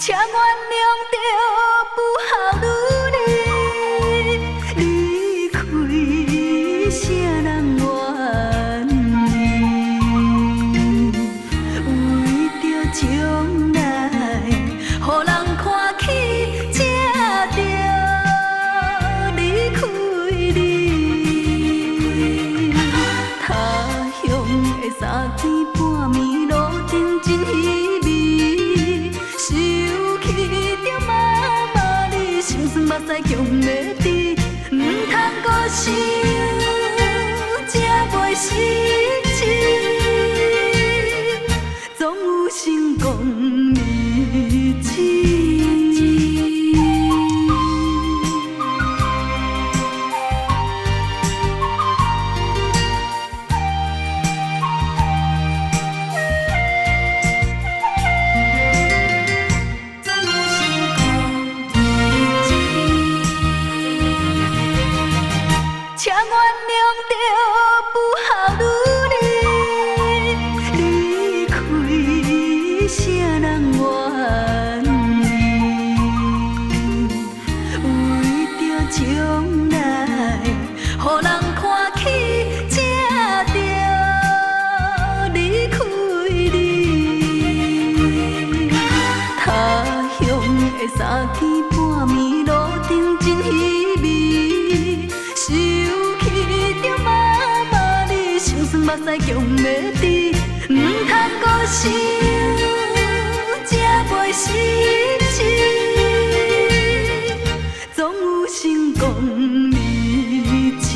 请原谅着不孝女离开，啥人愿意？为着将来，予人看起，才着离开你。他乡的三更半暝，路灯真稀微，想起着妈妈你，心酸目屎强要滴，唔通搁想，才袂失志，总有成功日子。请原谅着不孝女离开，啥人愿意？为着将来，予人看起，才着离开你。他乡的三更半暝，路灯真稀微，想起着妈妈你，心酸目屎强要滴，唔通搁想，才袂失志，总有成功日子。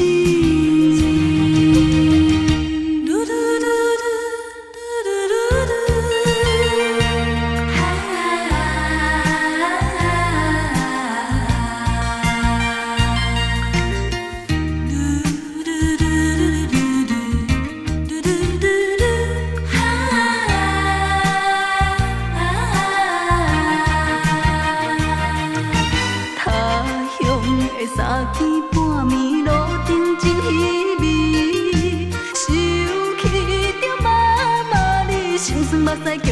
三更半暝，路灯真稀微，想起着妈妈你，心酸目屎强